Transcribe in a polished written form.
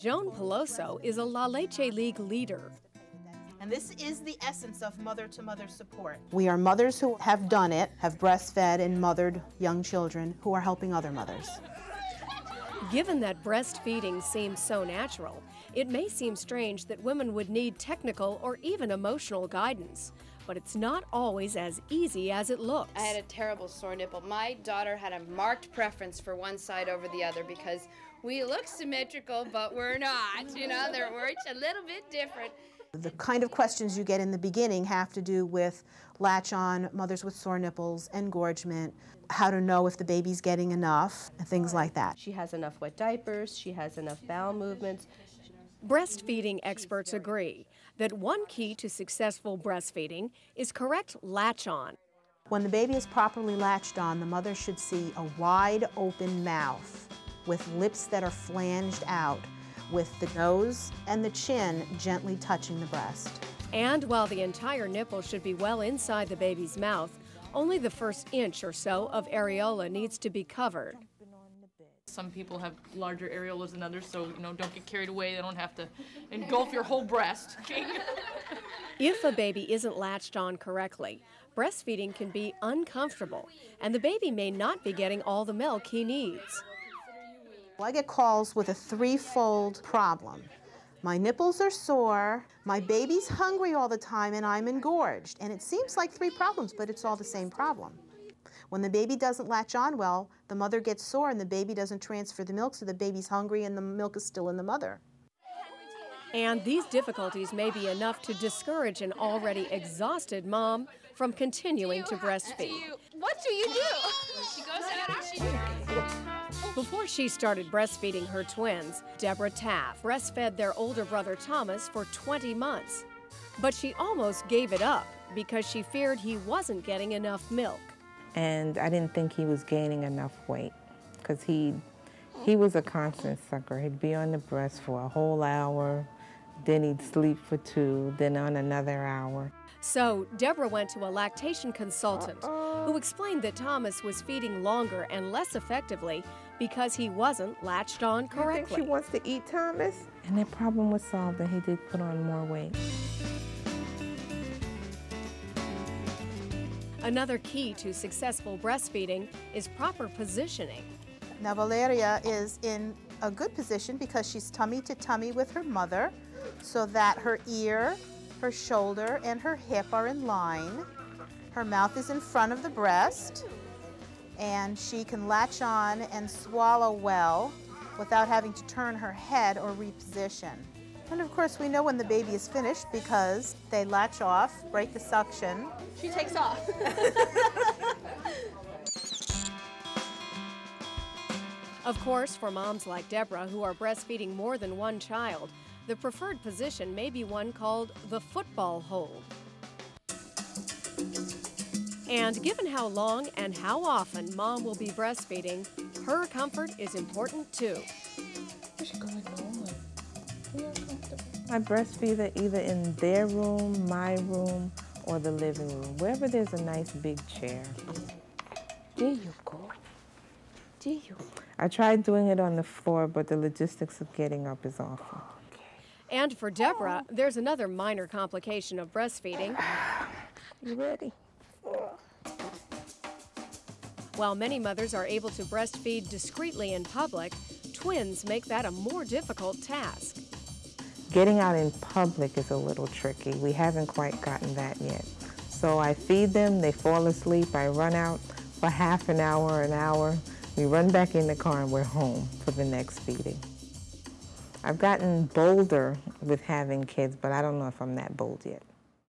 Joan Peloso is a La Leche League leader. And this is the essence of mother-to-mother support. We are mothers who have done it, have breastfed and mothered young children who are helping other mothers. Given that breastfeeding seems so natural, it may seem strange that women would need technical or even emotional guidance. But it's not always as easy as it looks. I had a terrible sore nipple. My daughter had a marked preference for one side over the other because we look symmetrical, but we're not. You know, we're each a little bit different. The kind of questions you get in the beginning have to do with latch-on, mothers with sore nipples, engorgement, how to know if the baby's getting enough, and things like that. She has enough wet diapers, she has enough bowel movements. Breastfeeding experts agree that one key to successful breastfeeding is correct latch-on. When the baby is properly latched on, the mother should see a wide open mouth with lips that are flanged out, with the nose and the chin gently touching the breast. And while the entire nipple should be well inside the baby's mouth, only the first inch or so of areola needs to be covered. Some people have larger areolas than others, so don't get carried away. They don't have to engulf your whole breast. If a baby isn't latched on correctly, breastfeeding can be uncomfortable, and the baby may not be getting all the milk he needs. Well, I get calls with a threefold problem. My nipples are sore, my baby's hungry all the time, and I'm engorged. And it seems like three problems, but it's all the same problem. When the baby doesn't latch on well, the mother gets sore and the baby doesn't transfer the milk, so the baby's hungry and the milk is still in the mother. And these difficulties may be enough to discourage an already exhausted mom from continuing to breastfeed. What do you do? She goes out. Before she started breastfeeding her twins, Deborah Taft breastfed their older brother Thomas for 20 months. But she almost gave it up because she feared he wasn't getting enough milk. And I didn't think he was gaining enough weight because he was a constant sucker. He'd be on the breast for a whole hour, then he'd sleep for 2, then on another hour. So Deborah went to a lactation consultant who explained that Thomas was feeding longer and less effectively because he wasn't latched on correctly. You think she wants to eat Thomas? And that problem was solved and he did put on more weight. Another key to successful breastfeeding is proper positioning. Now Valeria is in a good position because she's tummy to tummy with her mother so that her ear, her shoulder, and her hip are in line. Her mouth is in front of the breast and she can latch on and swallow well without having to turn her head or reposition. And of course we know when the baby is finished because they latch off, break the suction. She takes off. Of course, for moms like Deborah who are breastfeeding more than one child, the preferred position may be one called the football hold. And given how long and how often mom will be breastfeeding, her comfort is important too. I breastfeed either in their room, my room, or the living room, wherever there's a nice big chair. There you go. There you go. I tried doing it on the floor, but the logistics of getting up is awful. And for Deborah, there's another minor complication of breastfeeding. You ready? While many mothers are able to breastfeed discreetly in public, twins make that a more difficult task. Getting out in public is a little tricky. We haven't quite gotten that yet. So I feed them, they fall asleep, I run out for half an hour, we run back in the car and we're home for the next feeding. I've gotten bolder with having kids, but I don't know if I'm that bold yet.